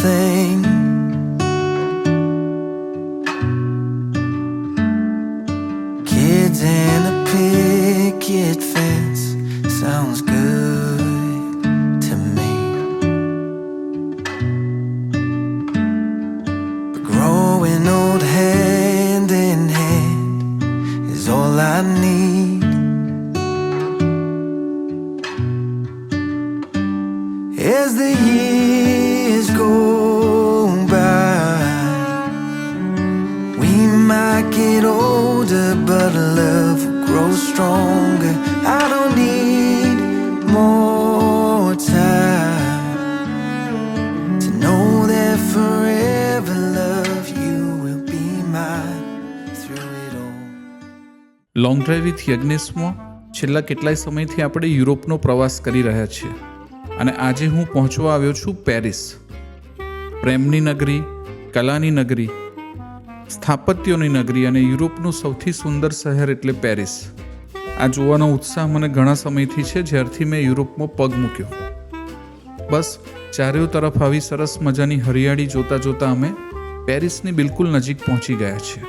thing. Kids in a picket fence sounds good to me. But growing old hand in hand is all I need. As the years go by, we might get older, but love will grow stronger. I don't need more time to know that forever, love, you will be mine through it all. Long drive with યજ્ઞેશમાં છેલ્લા કેટલાય સમયથી આપણે યુરોપનો પ્રવાસ કરી રહ્યા છીએ અને આજે હું પહોંચવા આવ્યો છું પેરિસ. પ્રેમની નગરી, કલાની નગરી, સ્થાપત્યોની નગરી અને યુરોપનું સૌથી સુંદર શહેર એટલે પેરિસ. આ જોવાનો ઉત્સાહ મને ઘણા સમયથી છે, જ્યારથી મેં યુરોપમાં પગ મૂક્યો. બસ ચારેય તરફ આવી સરસ મજાની હરિયાળી જોતાં જોતાં અમે પેરિસની બિલકુલ નજીક પહોંચી ગયા છીએ.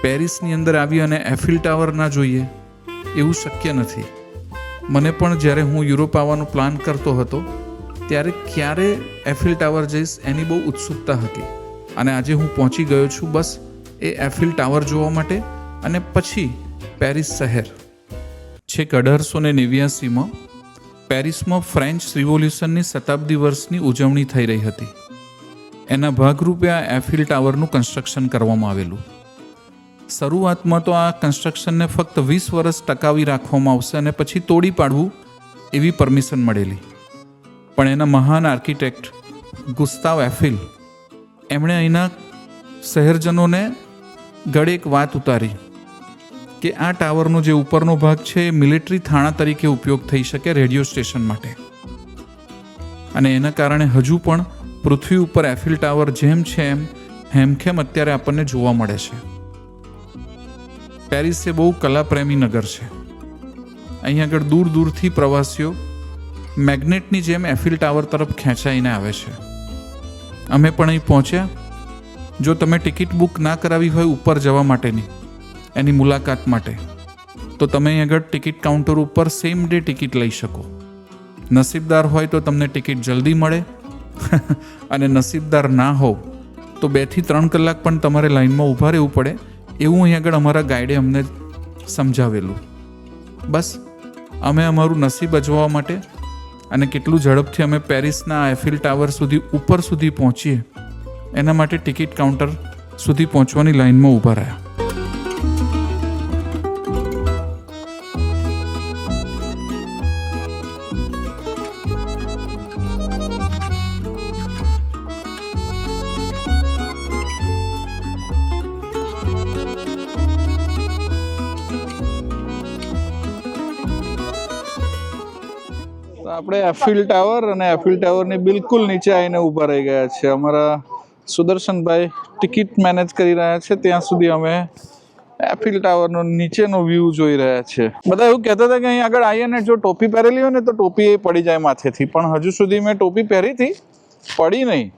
પેરિસની અંદર આવી અને એફિલ ટાવર ના જોઈએ એવું શક્ય નથી. મને પણ જ્યારે હું યુરોપ આવવાનો પ્લાન કરતો હતો ત્યારે ક્યારે એફિલ ટાવર જઈશ એની બહુ ઉત્સુકતા હતી અને આજે હું પહોંચી ગયો છું બસ એ એફિલ ટાવર જોવા માટે અને પછી પેરિસ શહેર. છેક 1889માં પેરિસમાં ફ્રેન્ચ રિવોલ્યુશનની શતાબ્દી વર્ષની ઉજવણી થઈ રહી હતી. એના ભાગરૂપે આ એફિલ ટાવરનું કન્સ્ટ્રક્શન કરવામાં આવેલું. શરૂઆતમાં તો આ કન્સ્ટ્રક્શનને ફક્ત 20 વર્ષ ટકાવી રાખવામાં આવશે અને પછી તોડી પાડવું એવી પરમિશન મળેલી. પણ એના મહાન આર્કિટેક્ટ ગુસ્તાવ એફિલ એમણે અહીંના શહેરજનોને ગળે એક વાત ઉતારી કે આ ટાવરનો જે ઉપરનો ભાગ છે એ મિલિટરી થાણા તરીકે ઉપયોગ થઈ શકે રેડિયો સ્ટેશન માટે. અને એના કારણે હજુ પણ પૃથ્વી ઉપર એફિલ ટાવર જેમ છે એમ હેમખેમ અત્યારે આપણને જોવા મળે છે. પેરિસ એ બહુ કલાપ્રેમી નગર છે. અહીં આગળ દૂર દૂરથી પ્રવાસીઓ મેગ્નેટની જેમ એફિલ ટાવર તરફ ખેંચાઈને આવે છે. અમે પણ અહીં પહોંચ્યા. જો તમે ટિકિટ બુક ના કરાવી હોય ઉપર જવા માટેની એની મુલાકાત માટે તો તમે અહીં આગળ ટિકિટ કાઉન્ટર ઉપર સેમ ડે ટિકિટ લઈ શકો. નસીબદાર હોય તો તમને ટિકિટ જલ્દી મળે અને નસીબદાર ના હોવ તો 2 થી 3 કલાક પણ તમારે લાઈનમાં ઊભા રહેવું પડે એવું અહીં આગળ અમારા ગાઈડે અમને સમજાવેલું. બસ અમે અમારું નસીબ અજમાવવા માટે અને કેટલું ઝડપથી અમે પેરિસના એફિલ ટાવર સુધી ઉપર સુધી પહોંચીએ એના માટે ટિકિટ કાઉન્ટર સુધી પહોંચવાની લાઈનમાં ઊભા રહ્યા. આપણે એફિલ ટાવર અને એફિલ ટાવરની બિલકુલ નીચે આવીને ઊભા રહી ગયા છે. અમારા સુદર્શનભાઈ ટિકિટ મેનેજ કરી રહ્યા છે. ત્યાં સુધી અમે એફિલ ટાવરનો નીચેનો વ્યૂ જોઈ રહ્યા છે. બધા એવું કહેતા હતા કે અહીં આગળ આવીએ ને જો ટોપી પહેરેલી હોય ને તો ટોપી એ પડી જાય માથેથી, પણ હજુ સુધી મેં ટોપી પહેરી હતી, પડી નહીં.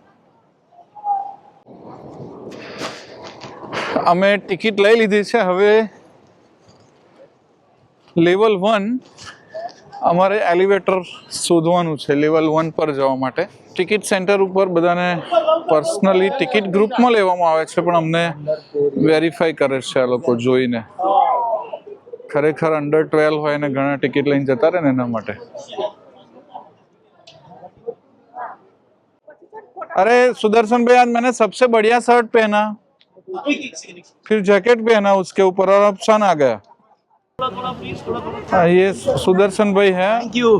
અમે ટિકિટ લઈ લીધી છે. હવે લેવલ 1 અમારે એલિવેટર શોધવાનું છે. લેવલ 1 પર જવા માટે ટિકિટ સેન્ટર ઉપર બધાને પર્સનલી ટિકિટ ગ્રુપમાં લેવામાં આવે છે, પણ અમને વેરીફાઈ કરે છે આ લોકો જોઈને. ખરેખર અંડર 12 હોય ને ઘણા ટિકિટ લઈને જતા રહે ને એના માટે. अरे सुदर्शन भाई, आज मैंने सबसे बढ़िया शर्ट पहना, फिर जैकेट पहना उसके ऊपर और अब सन आ गया. ये सुदर्शन भाई है. Thank you.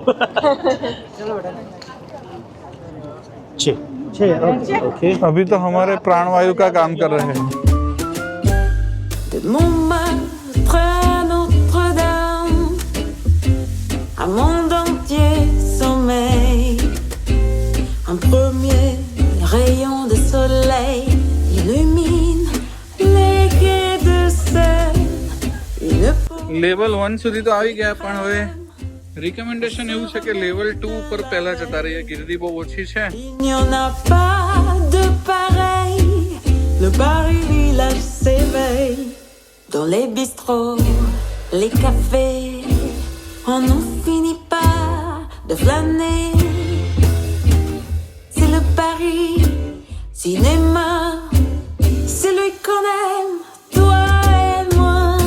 ओके. अभी तो हमारे प्राणवायु का काम कर रहे हैं. Montmartre à Notre-Dame, un monde entier sommeille. Un premier rayon de soleil illumine les quais de Seine. Level 1 સુધી તો આવી ગયા, પણ હવે રિકમેન્ડેશન એવું છે કે લેવલ 2 ઉપર પહેલા જતા રહીએ, ગીર્દી બહુ ઓછી છે. Il n'y en a pas de pareil. Le Paris village s'éveille. Dans les bistrots, les cafés, on n'en finit pas de flâner. C'est le Paris cinéma. C'est lui qu'on aime, toi et moi.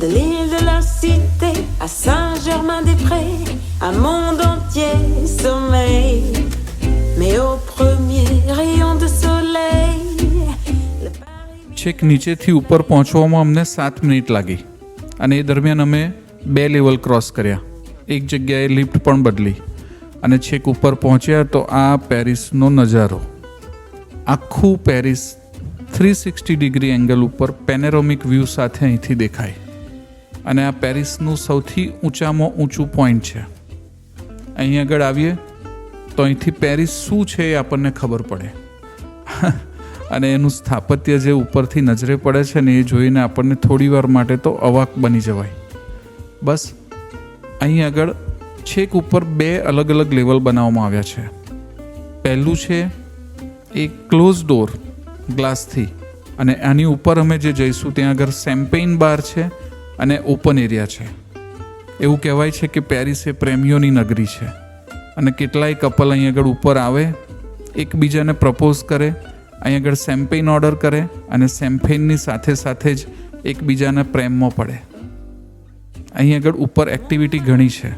De l'île de la Cité à Saint-Germain-des-Prés, un monde entier sommeille. Mais au premier rayon de soleil, le Paris... છેક નીચેથી ઉપર પહોંચવામાં અમને 7 minute લાગી અને એ દરમિયાન અમે 2 level cross કર્યા, એક જગ્યાએ લિફ્ટ પણ બદલી અને છેક ઉપર પહોંચ્યા તો આ પેરિસનો નજારો. આખું પેરિસ 360 ડિગ્રી એંગલ ઉપર પેનોરામિક વ્યૂ સાથે અહીંથી દેખાય અને આ પેરિસનું સૌથી ઊંચામાં ઊંચું પોઈન્ટ છે. અહીં આગળ આવીએ તો અહીંથી પેરિસ શું છે એ આપણને ખબર પડે અને એનું સ્થાપત્ય જે ઉપરથી નજરે પડે છે ને એ જોઈને આપણને થોડી વાર માટે તો અવાક બની જવાય. બસ અહીં આગળ છેક ઉપર 2 અલગ અલગ લેવલ બનાવવામાં આવ્યા છે. પહેલું છે એક ક્લોઝ ડોર ગ્લાસથી અને આની ઉપર અમે જે જઈશું ત્યાં આગળ શેમ્પેઇન બાર છે અને ઓપન એરિયા છે. એવું કહેવાય છે કે પેરિસ એ પ્રેમીઓની નગરી છે અને કેટલાય કપલ અહીં આગળ ઉપર આવે, એકબીજાને પ્રપોઝ કરે, અહીં આગળ શેમ્પેઇન ઓર્ડર કરે અને શેમ્પેઇનની સાથે સાથે જ એકબીજાના પ્રેમમાં પડે. અહીં આગળ ઉપર એક્ટિવિટી ઘણી છે.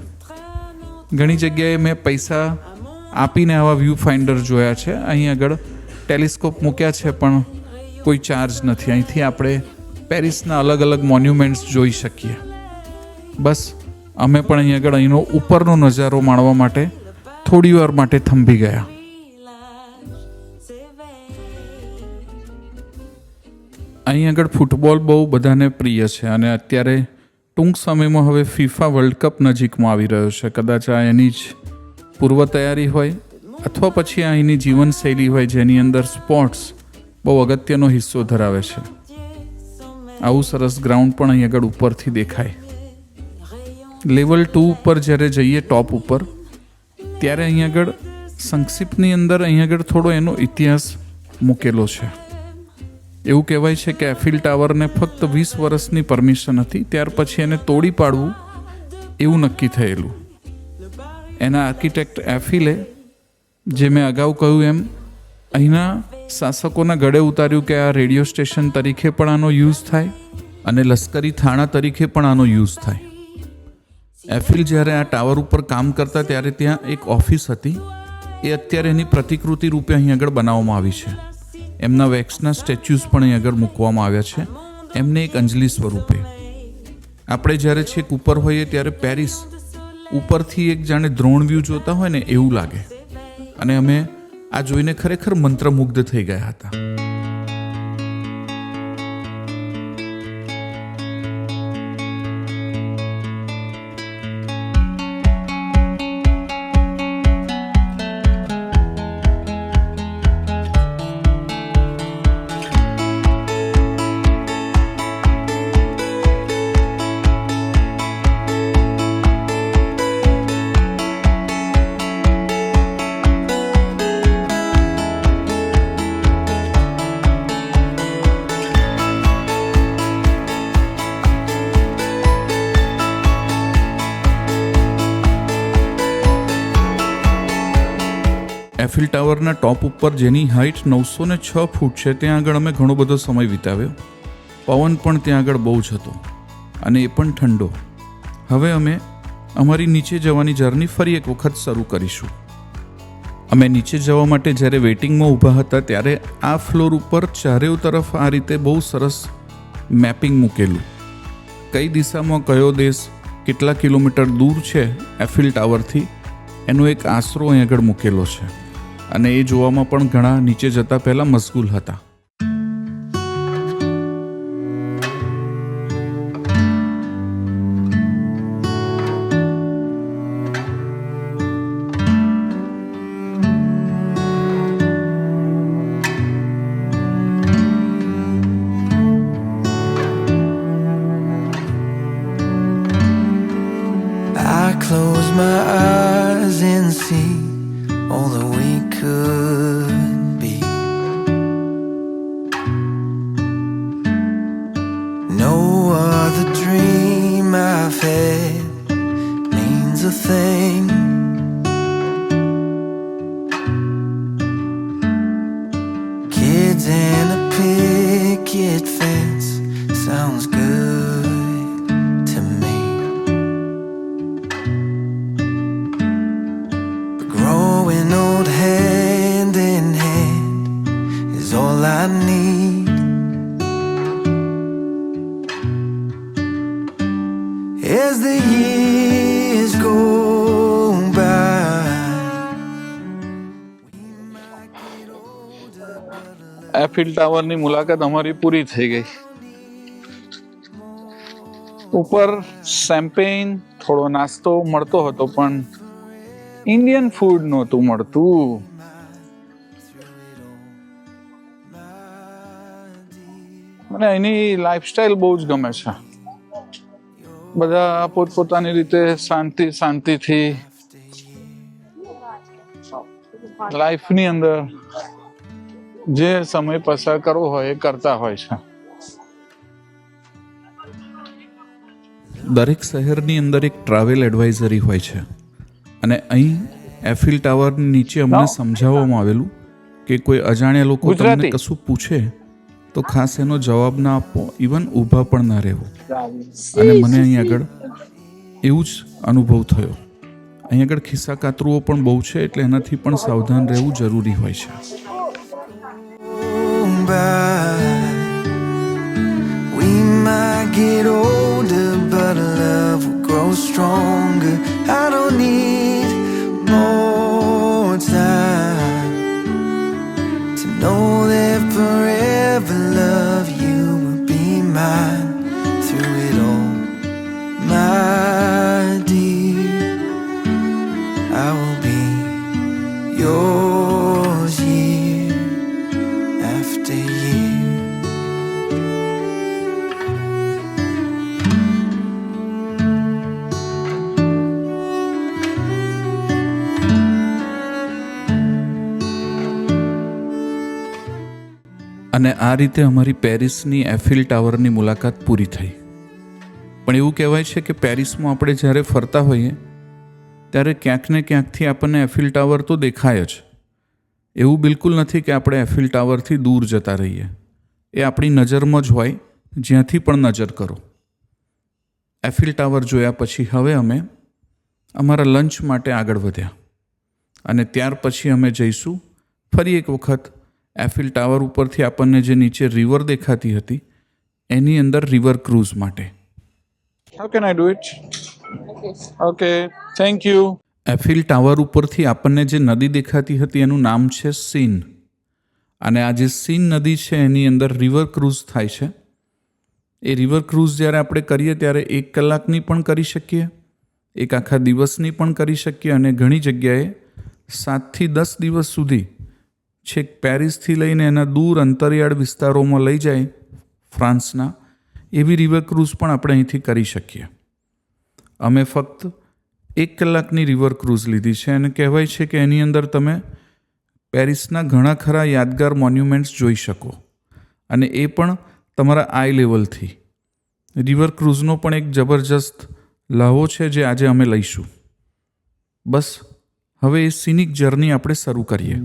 ઘણી જગ્યાએ મેં પૈસા આપીને આવા વ્યૂ ફાઇન્ડર જોયા છે. અહીં આગળ ટેલિસ્કોપ મૂક્યા છે પણ કોઈ ચાર્જ નથી. અહીંથી આપણે પેરિસના અલગ અલગ મોન્યુમેન્ટ્સ જોઈ શકીએ. બસ અમે પણ અહીં આગળ અહીંનો ઉપરનો નજારો માણવા માટે થોડી વાર માટે થંભી ગયા. અહીં આગળ ફૂટબોલ બહુ બધાને પ્રિય છે અને અત્યારે ટૂંક સમયમાં હવે ફિફા વર્લ્ડ કપ નજીકમાં આવી રહ્યો છે. કદાચ આ એની જ પૂર્વ તૈયારી હોય અથવા પછી અહીંની જીવનશૈલી હોય જેની અંદર સ્પોર્ટ્સ બહુ અગત્યનો હિસ્સો ધરાવે છે. આવું સરસ ગ્રાઉન્ડ પણ અહીં આગળ ઉપરથી દેખાય. લેવલ 2 ઉપર જ્યારે જઈએ ટોપ ઉપર ત્યારે અહીં આગળ સંક્ષિપ્તની અંદર અહીં આગળ થોડો એનો ઇતિહાસ મૂકેલો છે. એવું કહેવાય છે કે એફિલ ટાવરને ફક્ત 20 વર્ષની પરમિશન હતી, ત્યાર પછી એને તોડી પાડવું એવું નક્કી થયેલું. એના આર્કિટેક્ટ એફિલે, જે મેં અગાઉ કહ્યું એમ, અહીંના શાસકોના ગળે ઉતાર્યું કે આ રેડિયો સ્ટેશન તરીકે પણ આનો યુઝ થાય અને લશ્કરી થાણા તરીકે પણ આનો યુઝ થાય. એફિલ જ્યારે આ ટાવર ઉપર કામ કરતા ત્યારે ત્યાં એક ઓફિસ હતી. એ અત્યારે એની પ્રતિકૃતિ રૂપે અહીં આગળ બનાવવામાં આવી છે. એમના વેક્સના સ્ટેચ્યુઝ પણ અહીં આગળ મૂકવામાં આવ્યા છે એમને એક અંજલિ સ્વરૂપે. આપણે જ્યારે છેક ઉપર હોઈએ ત્યારે પેરિસ ઉપરથી એક જાણે દ્રોણ વ્યૂ જોતા હોય ને એવું લાગે અને અમે આ જોઈને ખરેખર મંત્રમુગ્ધ થઈ ગયા હતા. એફિલ ટાવરના ટોપ ઉપર જેની હાઇટ 906 ફૂટ છે ત્યાં આગળ અમે ઘણો બધો સમય વિતાવ્યો. પવન પણ ત્યાં આગળ બહુ જ હતો અને એ પણ ઠંડો. હવે અમે અમારી નીચે જવાની જર્ની ફરી એક વખત શરૂ કરીશું. અમે નીચે જવા માટે જ્યારે વેઇટિંગમાં ઊભા હતા ત્યારે આ ફ્લોર ઉપર ચારેય તરફ આ રીતે બહુ સરસ મેપિંગ મૂકેલું. કઈ દિશામાં કયો દેશ કેટલા કિલોમીટર દૂર છે એફિલ ટાવરથી એનો એક આશરો અહીં આગળ મૂકેલો છે અને એ જોવામાં પણ ઘણા નીચે જતા પહેલાં મશગુલ હતા. close my eyes and see all that we could be. No other dream I've had means a thing. Kids and a picket fence sounds good to me. But growing old hand in hand is all I need. As the years go by, Eiffel ટાવરની મુલાકાત અમારી પૂરી થઈ ગઈ. ઉપર શેમ્પેન થોડો નાસ્તો મળતો હતો પણ ઇન્ડિયન ફૂડ નહોતું મળતું. મને એની લાઈફસ્ટાઈલ બહુ જ ગમે છે. બધા પોતપોતાની રીતે શાંતિથી લાઈફની અંદર જે સમય પસાર કરવો હોય એ કરતા હોય છે. દરેક શહેરની અંદર એક ટ્રાવેલ એડવાઇઝરી હોય છે અને અહીં એફિલ ટાવરની નીચે અમને સમજાવવામાં આવેલું કે કોઈ અજાણ્યા લોકો તમને કશું પૂછે તો ખાસ એનો જવાબ ના આપવો, ઇવન ઊભા પણ ના રહેવું. અને મને અહીં આગળ એવું જ અનુભવ થયો. અહીં આગળ ખિસ્સા કાતરુઓ પણ બહુ છે એટલે એનાથી પણ સાવધાન રહેવું જરૂરી હોય છે. we might get older, but love will grow stronger. I don't need more time to know that forever, love, you will be mine through it all, my dear. I will be yours year after year. અને આ રીતે અમારી પેરિસની Eiffel ટાવરની મુલાકાત પૂરી થઈ. પણ એવું કહેવાય છે કે પેરિસમાં આપણે જ્યારે ફરતા હોઈએ ત્યારે ક્યાંક ને ક્યાંકથી આપણને એફિલ ટાવર તો દેખાય જ. એવું બિલકુલ નથી કે આપણે એફિલ ટાવરથી દૂર જતા રહીએ. એ આપણી નજરમાં જ હોય, જ્યાંથી પણ નજર કરો. એફિલ ટાવર જોયા પછી હવે અમે અમારા લંચ માટે આગળ વધ્યા અને ત્યાર પછી અમે જઈશું ફરી એક વખત એફિલ ટાવર ઉપરથી આપણને જે નીચે રિવર દેખાતી હતી એની અંદર રિવર ક્રૂઝ માટે. How can I do it? Okay, thank you. Eiffel tower ઉપરથી આપણને જે નદી દેખાતી હતી એનું નામ છે સીન. અને આ જે સીન નદી છે એની અંદર રિવર ક્રૂઝ થાય છે. એ રિવર ક્રૂઝ જ્યારે આપણે કરીએ ત્યારે 1 કલાકની પણ કરી શકીએ, એક આખા દિવસની પણ કરી શકીએ અને ઘણી જગ્યાએ 7 થી 10 દિવસ સુધી છેક પેરિસથી લઈને એના દૂર અંતરિયાળ વિસ્તારોમાં લઈ જાય ફ્રાન્સના, એવી રિવર ક્રૂઝ પણ આપણે અહીંથી કરી શકીએ. અમે ફક્ત 1 કલાકની રિવર ક્રૂઝ લીધી છે અને કહેવાય છે કે એની અંદર તમે પેરિસના ઘણા ખરા યાદગાર મોન્યુમેન્ટ્સ જોઈ શકો અને એ પણ તમારા આઈ લેવલથી. રિવર ક્રૂઝનો પણ એક જબરજસ્ત લહાવો છે જે આજે અમે લઈશું. બસ હવે એ સિનિક જર્ની આપણે શરૂ કરીએ.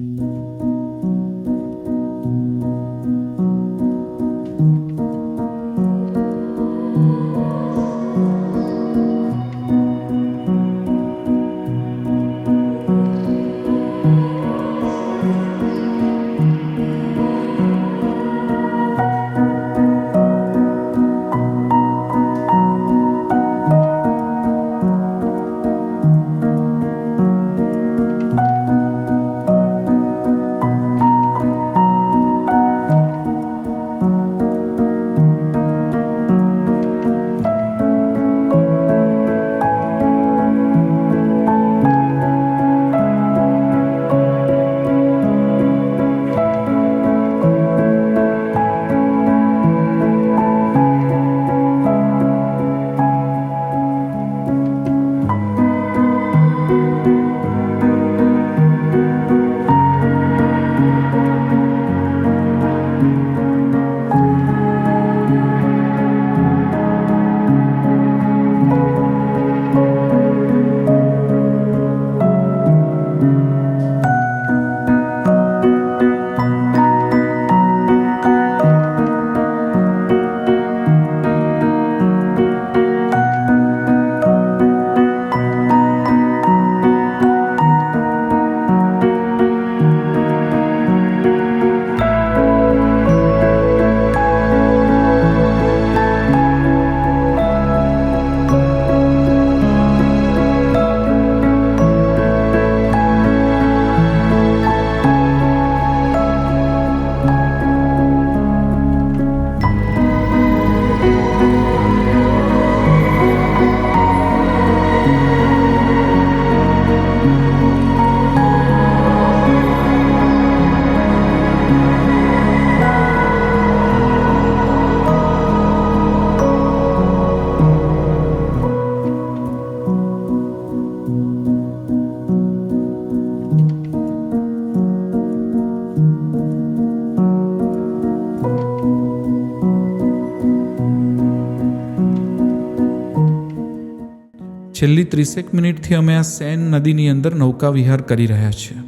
છેલ્લી 30 મિનિટથી અમે આ સેન નદીની અંદર નૌકા વિહાર કરી રહ્યા છીએ.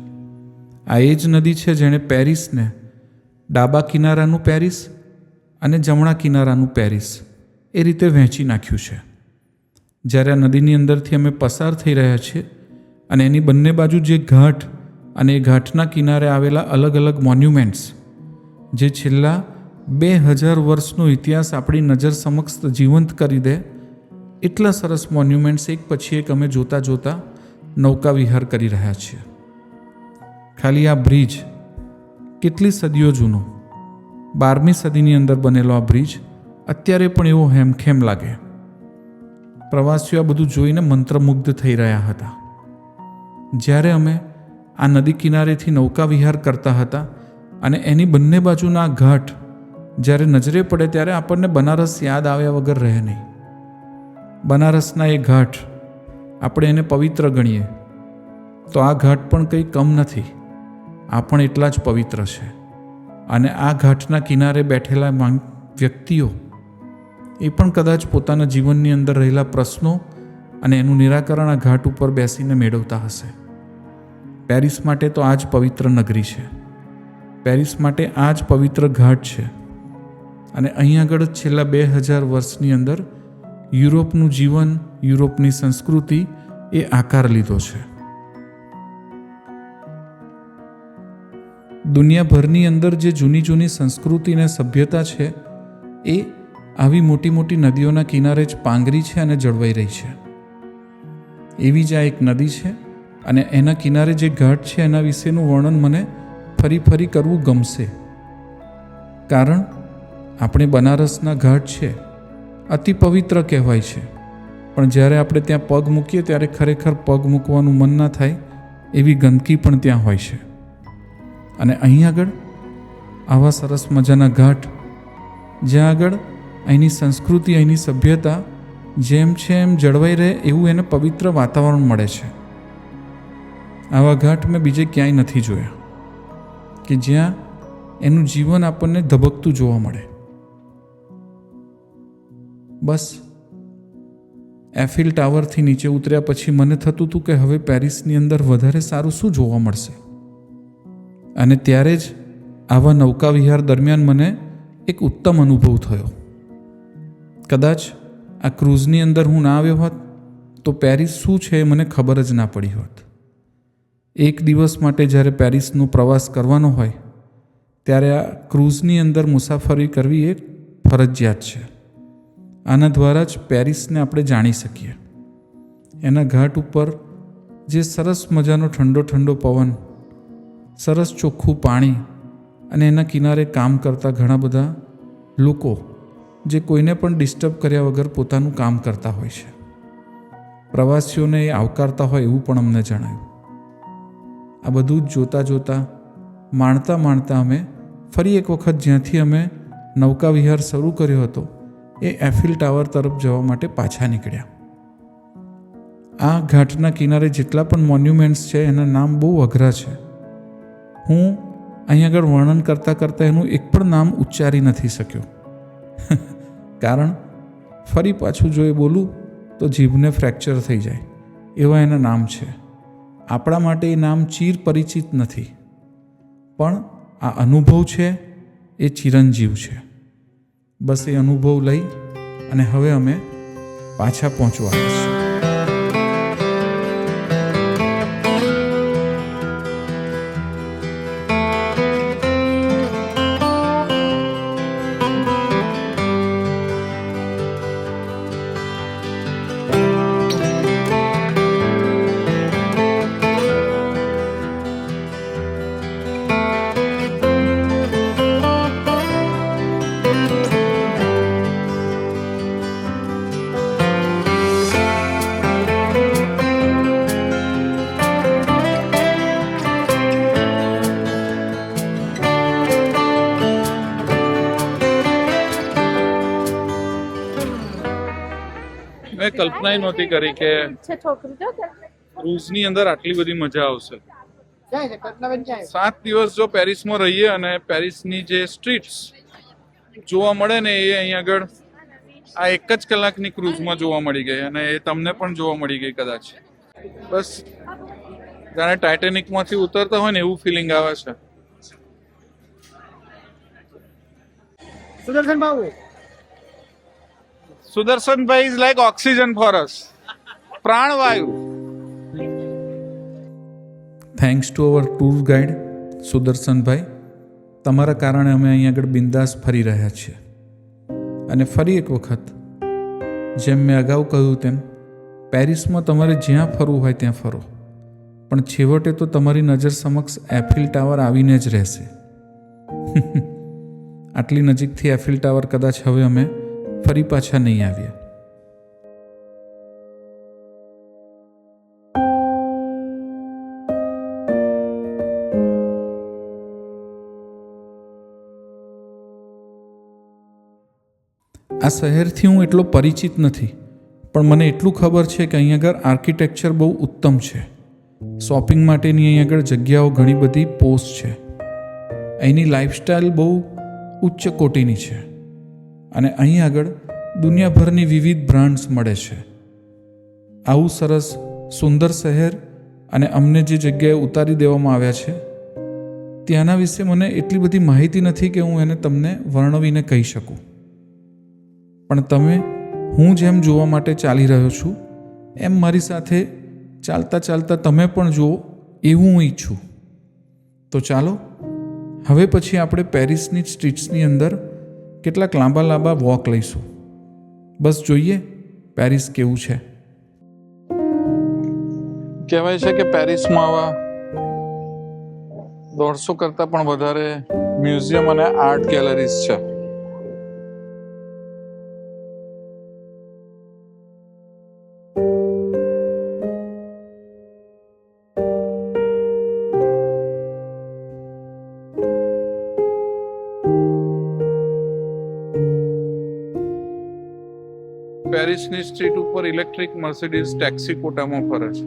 આ એ જ નદી છે જેણે પેરિસને ડાબા કિનારાનું પેરિસ અને જમણા કિનારાનું પેરિસ એ રીતે વહેંચી નાખ્યું છે. જ્યારે આ નદીની અંદરથી અમે પસાર થઈ રહ્યા છીએ અને એની બંને બાજુ જે ઘાટ અને એ ઘાટના કિનારે આવેલા અલગ અલગ મોન્યુમેન્ટ્સ જે છેલ્લા 2000 વર્ષનો ઇતિહાસ આપણી નજર સમક્ષ જીવંત કરી દે એટલા સરસ મોન્યુમેન્ટ્સ એક પછી એક અમે જોતા જોતા નૌકા વિહાર કરી રહ્યા છીએ. ખાલી આ બ્રિજ કેટલી સદીઓ જૂનો, 12મી સદીની અંદર બનેલો આ બ્રિજ અત્યારે પણ એવો હેમખેમ લાગે. પ્રવાસીઓ આ બધું જોઈને મંત્રમુગ્ધ થઈ રહ્યા હતા. જ્યારે અમે આ નદી કિનારેથી નૌકા વિહાર કરતા હતા અને એની બંને બાજુના ઘાટ જ્યારે નજરે પડે ત્યારે આપણને બનારસ યાદ આવ્યા વગર રહે નહીં. બનારસના એ ઘાટ આપણે એને પવિત્ર ગણીએ તો આ ઘાટ પણ કંઈ કમ નથી, આ પણ એટલા જ પવિત્ર છે. અને આ ઘાટના કિનારે બેઠેલા વ્યક્તિઓ એ પણ કદાચ પોતાના જીવનની અંદર રહેલા પ્રશ્નો અને એનું નિરાકરણ આ ઘાટ ઉપર બેસીને મેળવતા હશે. પેરિસ માટે તો આ જ પવિત્ર નગરી છે, પેરિસ માટે આ જ પવિત્ર ઘાટ છે. અને અહીં આગળ જ છેલ્લા 2000 વર્ષની અંદર યુરોપનું જીવન, યુરોપની સંસ્કૃતિ એ આકાર લીધો છે. દુનિયાભરની અંદર જે જૂની જૂની સંસ્કૃતિ અને સભ્યતા છે એ આવી મોટી મોટી નદીઓના કિનારે જ પાંગરી છે અને જળવાઈ રહી છે. એવી જ આ એક નદી છે અને એના કિનારે જે ઘાટ છે એના વિશેનું વર્ણન મને ફરી ફરી કરવું ગમશે. કારણ આપણે બનારસના ઘાટ છે અતિ પવિત્ર કહેવાય છે, પણ જ્યારે આપણે ત્યાં પગ મૂકીએ ત્યારે ખરેખર પગ મૂકવાનું મન ના થાય એવી ગંદકી પણ ત્યાં હોય છે. અને અહીં આગળ આવા સરસ મજાના ઘાટ જ્યાં આગળ અહીંની સંસ્કૃતિ, અહીંની સભ્યતા જેમ છે એમ જળવાઈ રહે એવું એને પવિત્ર વાતાવરણ મળે છે. આવા ઘાટ મેં બીજે ક્યાંય નથી જોયા કે જ્યાં એનું જીવન આપણને ધબકતું જોવા મળે. બસ એફિલ ટાવરથી નીચે ઉતર્યા પછી મને થતું હતું કે હવે પેરિસની અંદર વધારે સારું શું જોવા મળશે. અને ત્યારે જ આવા નૌકા વિહાર દરમિયાન મને એક ઉત્તમ અનુભવ થયો. કદાચ આ ક્રૂઝની અંદર હું ના આવ્યો હોત તો પેરિસ શું છે એ મને ખબર જ ના પડી હોત. એક દિવસ માટે જ્યારે પેરિસનો પ્રવાસ કરવાનો હોય ત્યારે આ ક્રૂઝની અંદર મુસાફરી કરવી એ ફરજિયાત છે. આના દ્વારા જ પેરિસને આપણે જાણી શકીએ. એના ઘાટ ઉપર જે સરસ મજાનો ઠંડો ઠંડો પવન, સરસ ચોખ્ખું પાણી અને એના કિનારે કામ કરતા ઘણા બધા લોકો જે કોઈને પણ ડિસ્ટર્બ કર્યા વગર પોતાનું કામ કરતા હોય છે. પ્રવાસીઓને એ આવકારતા હોય એવું પણ અમને જણાયું. આ બધું જ જોતાં જોતાં, માણતા માણતા અમે ફરી એક વખત જ્યાંથી અમે નૌકા વિહાર શરૂ કર્યો હતો એ એફિલ ટાવર તરફ જવા માટે પાછા નીકળ્યા. આ ઘાટના કિનારે જેટલા પણ મોન્યુમેન્ટ્સ છે એના નામ બહુ અઘરા છે. હું અહીં આગળ વર્ણન કરતાં કરતાં એનું એક પણ નામ ઉચ્ચારી નથી શક્યો. કારણ ફરી પાછું જો એ બોલું તો જીભને ફ્રેક્ચર થઈ જાય એવા એના નામ છે. આપણા માટે એ નામ ચીર પરિચિત નથી, પણ આ અનુભવ છે એ ચિરંજીવ છે. બસ એ અનુભવ લઈ અને હવે અમે પાછા પહોંચવા છીએ. મેં કલ્પના નહોતી કરી કે ક્રૂઝની અંદર આટલી બધી મજા આવશે. 7 દિવસ જો પેરિસમાં રહીએ અને પેરિસની જે સ્ટ્રીટ્સ જોવા મળે ને એ અહીં આગળ આ એક જ કલાકની ક્રૂઝમાં જોવા મળી ગઈ અને એ તમને પણ જોવા મળી ગઈ કદાચ. બસ જાણે ટાઇટેનિકમાંથી ઉતરતા હોય ને એવું ફિલિંગ આવે છે. Sudarshanbhai is like oxygen for us, પ્રાણવાયુ. Thanks to our tour guide Sudarshanbhai. તમારા કારણે અમે અહીં આગળ બિંદાસ ફરી રહ્યા છીએ. અને ફરી એક વખત જેમ મેં અગાઉ કહ્યું તેમ પેરિસમાં તમારે જ્યાં ફરવું હોય ત્યાં ફરો, પણ છેવટે તો તમારી નજર સમક્ષ એફિલ ટાવર આવીને જ રહેશે. આટલી નજીકથી એફિલ ટાવર કદાચ હવે અમે ફરી પાછા નહીં આવીએ. આ શહેરથી હું એટલો પરિચિત નથી, પણ મને એટલું ખબર છે કે અહીં આગળ આર્કિટેક્ચર બહુ ઉત્તમ છે. શોપિંગ માટેની અહીં આગળ જગ્યાઓ ઘણી બધી પોસ્ટ છે. અહીંની લાઈફસ્ટાઈલ બહુ ઉચ્ચ કોટીની છે અને અહીં આગળ દુનિયાભરની વિવિધ બ્રાન્ડ્સ મળે છે. આવું સરસ સુંદર શહેર અને અમને જે જગ્યાએ ઉતારી દેવામાં આવ્યા છે ત્યાંના વિશે મને એટલી બધી માહિતી નથી કે હું એને તમને વર્ણવીને કહી શકું. પણ તમે હું જેમ જોવા માટે ચાલી રહ્યો છું એમ મારી સાથે ચાલતા ચાલતા તમે પણ જુઓ એવું હું ઈચ્છું. તો ચાલો હવે પછી આપણે પેરિસની સ્ટ્રીટ્સની અંદર કેટલાક લાંબા લાંબા વોક લઈશું. બસ જોઈએ પેરિસ કેવું છે. કહેવાય છે કે પેરિસમાં આવા 150 કરતાં પણ વધારે મ્યુઝિયમ અને આર્ટ ગેલેરીઝ છે. પેરિસની સ્ટ્રીટ ઉપર ઇલેક્ટ્રિક મર્સિડીઝ ટેક્સી કોટામાં ફરે છે.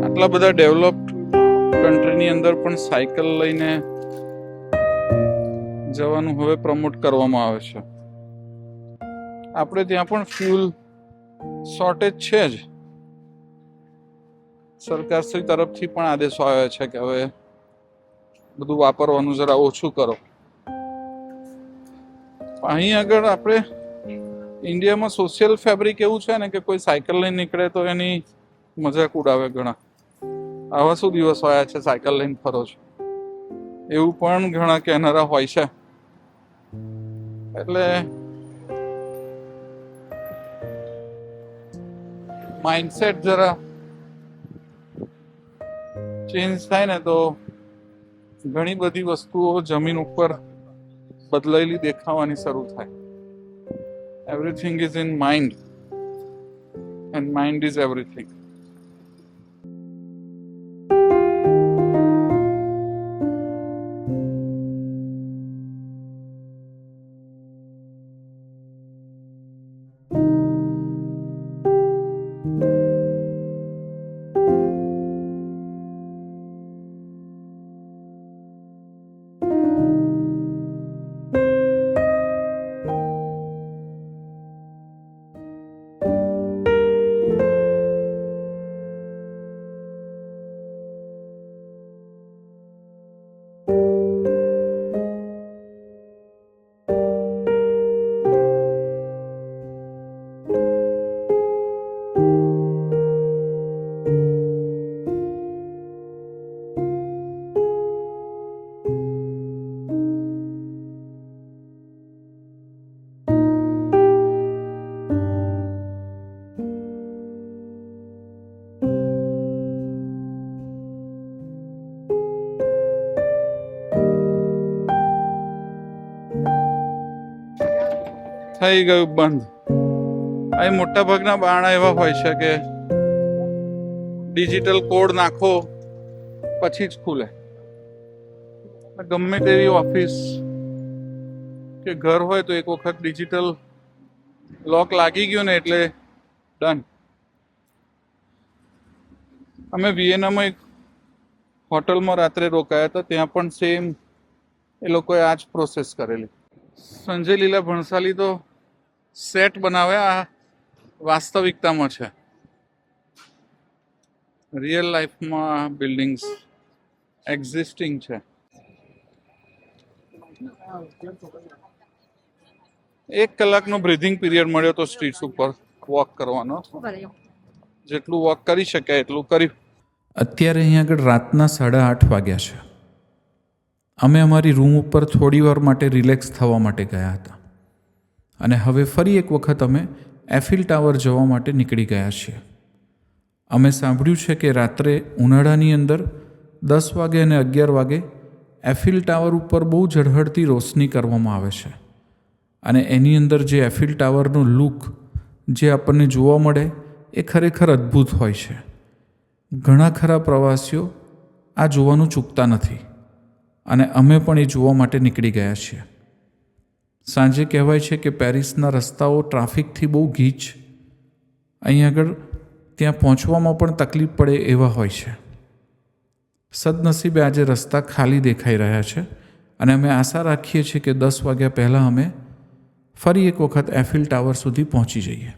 આટલા બધા ડેવલપ્ડ કન્ટ્રીની અંદર પણ સાયકલ લઈને જવાનું હવે પ્રમોટ કરવામાં આવે છે. આપણે ત્યાં પણ ફ્યુલ શોર્ટેજ છે જ. સરકારશ્રી તરફથી પણ આદેશો આવ્યા છે કે હવે બધું વાપરવાનું જરા ઓછું કરો. અહીં આગળ આપણે ઇન્ડિયામાં સોશિયલ ફેબ્રિક એવું છે ને કે કોઈ સાયકલ લઈને નીકળે તો એની મજાક ઉડાવે ઘણા. આવા શું દિવસ હોય છે સાયકલ લઈને ફરો છો, એવું પણ ઘણા કહેનારા હોય છે. એટલે માઇન્ડસેટ જરા ચેન્જ થાય ને તો ઘણી બધી વસ્તુઓ જમીન ઉપર બદલાયેલી દેખાવાની શરૂ થાય. Everything is in mind and mind is everything. થઈ ગયું બંધ. અહીં મોટા ભાગના બારણા એવા હોય છે કે ડિજિટલ કોડ નાખો પછી જ ખુલે. ગમે તેવી ઓફિસ કે ઘર હોય તો એક વખત ડિજિટલ લોક લાગી ગયું ને એટલે ડન. અમે વિયેનામાં એક હોટલમાં રાત્રે રોકાયા હતા, ત્યાં પણ સેમ એ લોકોએ આ જ પ્રોસેસ કરેલી. સંજય લીલા ભણસાલી તો સેટ બનાવે, આ વાસ્તવિકતામાં છે. રિયલ લાઈફમાં બિલ્ડિંગ્સ એક્ઝિસ્ટિંગ છે. એક કલાકનો બ્રીધિંગ પીરિયડ મળ્યો તો સ્ટ્રીટ્સ ઉપર વોક કરવાનો. જેટલું વોક કરી શકાય એટલું કર્યું. અત્યારે અહીં આગળ રાતના 8:30 વાગ્યા છે. અમે અમારી રૂમ ઉપર થોડી વાર માટે રિલેક્સ થવા માટે ગયા હતા અને હવે ફરી એક વખત અમે એફિલ ટાવર જવા માટે નીકળી ગયા છીએ. અમે સાંભળ્યું છે કે રાત્રે ઉનાળાની અંદર 10 વાગે અને 11 વાગે એફિલ ટાવર ઉપર બહુ ઝળહળતી રોશની કરવામાં આવે છે અને એની અંદર જે એફિલ ટાવરનો લુક જે આપણને જોવા મળે એ ખરેખર અદ્ભુત હોય છે. ઘણા ખરા પ્રવાસીઓ આ જોવાનું ચૂકતા નથી અને અમે પણ એ જોવા માટે નીકળી ગયા છીએ. સાંજે કહેવાય છે કે પેરિસના રસ્તાઓ ટ્રાફિકથી બહુ ગીચ, અહીં આગળ ત્યાં પહોંચવામાં પણ તકલીફ પડે એવા હોય છે. સદનસીબે આજે રસ્તા ખાલી દેખાઈ રહ્યા છે અને અમે આશા રાખીએ છીએ કે 10 વાગ્યા પહેલાં અમે ફરી એક વખત એફિલ ટાવર સુધી પહોંચી જઈએ.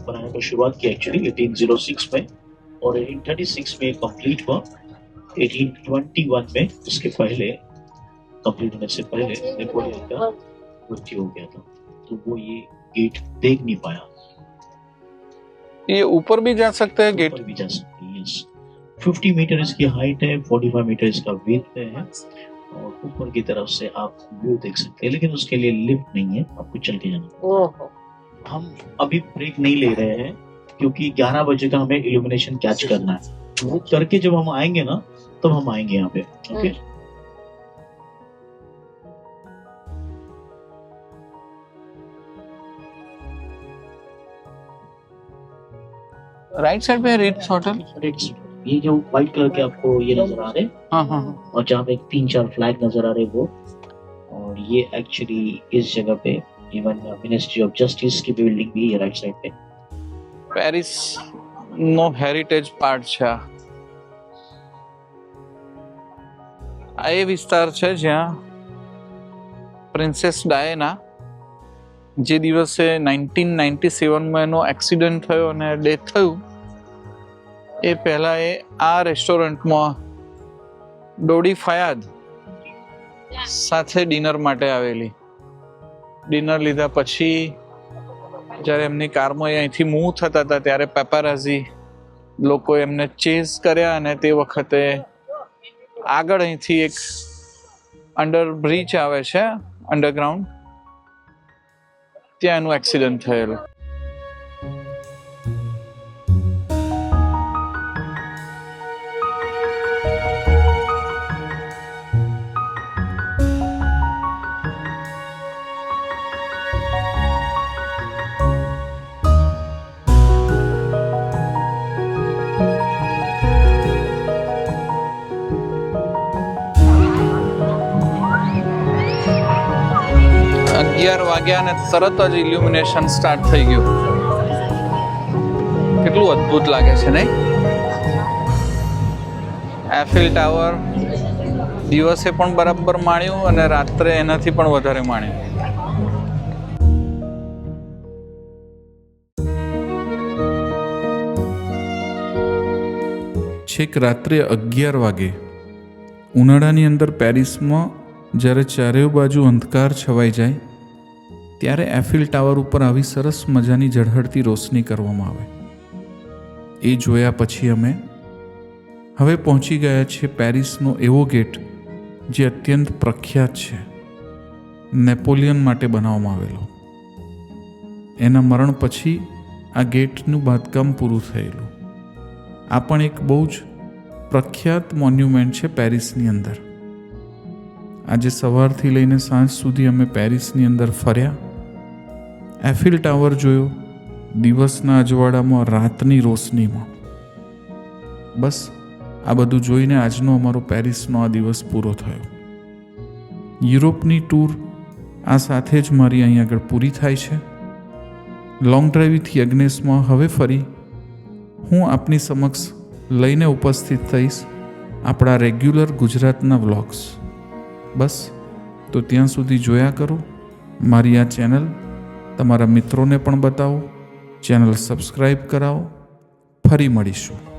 बनाने को शुरुआत की एक्चुअली 1806 में और 1836 में कंप्लीट हुआ. 1821 में उसके पहले कंप्लीट होने से पहले नेपोलियन का मृत्यु हो गया था, तो वो ये गेट देख नहीं पाया. ये ऊपर भी जा सकते हैं गेट? ऊपर भी जा सकते हैं, यस. 50 मीटर इसकी हाइट है, 45 मीटर इसका विड्थ है और ऊपर की तरफ से आप व्यू देख सकते हैं, लेकिन उसके लिए लिफ्ट नहीं है, आपको चल के जाना. हम अभी ब्रेक नहीं ले रहे हैं क्योंकि 11 बजे का हमें इल्यूमिनेशन कैच करना है. वो करके जब हम आएंगे ना तब हम आएंगे यहाँ पे. ओके. राइट साइड पे रिट्स होटल. ये जो व्हाइट कलर के आपको ये नजर आ रहे हैं, हाँ हाँ. और जहाँ पे 3-4 फ्लैग नजर आ रहे हैं वो, और ये एक्चुअली इस जगह पे इवन मिनिस्ट्री ऑफ जस्टिस की बिल्डिंग भी है राइट साइड पे. પેરિસ નો હેરિટેજ પાર્ટ છે આ એ વિસ્તાર છે જ્યાં પ્રિન્સેસ ડાયના જે દિવસે 1997માં એનો એક્સિડન્ટ થયો અને ડેથ થયું એ પહેલા એ આ રેસ્ટોરન્ટમાં ડોડી ફયાદ સાથે ડિનર માટે આવેલી. ડિનર લીધા પછી જ્યારે એમની કારમાં અહીંથી મૂવ થતા હતા ત્યારે પેપારાઝી લોકો એમને ચેઝ કર્યા અને તે વખતે આગળ અહીંથી એક અંડર બ્રિજ આવે છે અંડરગ્રાઉન્ડ, ત્યાં એનું એક્સિડન્ટ થયેલું. વાગ્યા અને તરત જ ઇલ્યુમિનેશન સ્ટાર્ટ થઈ ગયું. કેટલું અદ્ભુત લાગે છે નહીં? એફિલ ટાવર દિવસે પણ બરાબર માણ્યું અને રાત્રે એનાથી પણ વધારે માણ્યું. છેક રાત્રે 11 વાગે ઉનાળાની અંદર પેરિસમાં જ્યારે ચારેય બાજુ અંધકાર છવાઈ જાય ત્યારે એફિલ ટાવર ઉપર આવી સરસ મજાની ઝળહળતી રોશની કરવામાં આવે. એ જોયા પછી અમે હવે પહોંચી ગયા છીએ પેરિસનો એવો ગેટ જે અત્યંત પ્રખ્યાત છે, નેપોલિયન માટે બનાવવામાં આવેલો. એના મરણ પછી આ ગેટનું બાંધકામ પૂરું થયેલું. આ પણ એક બહુ જ પ્રખ્યાત મોન્યુમેન્ટ છે પેરિસની અંદર. આજે સવારથી લઈને સાંજ સુધી અમે પેરિસની અંદર ફર્યા, એફિલ ટાવર જોયો, દિવસના અજવાળામાં, રાતની રોશનીમાં. બસ આ બધું જોઈને આજનો અમારો પેરિસનો આ દિવસ પૂરો થયો. યુરોપની ટૂર આ સાથે જ મારી અહીં આગળ પૂરી થાય છે. લોંગ ડ્રાઈવ વિથ યજ્ઞેશમાં હવે ફરી હું આપની સમક્ષ લઈને ઉપસ્થિત થઈશ આપણા રેગ્યુલર ગુજરાતના વ્લોગ્સ. બસ તો ત્યાં સુધી જોયા કરો. મારી આ ચેનલ તમારા મિત્રોને પણ બતાવો, ચેનલ સબસ્ક્રાઈબ કરાવો. ફરી મળીશું.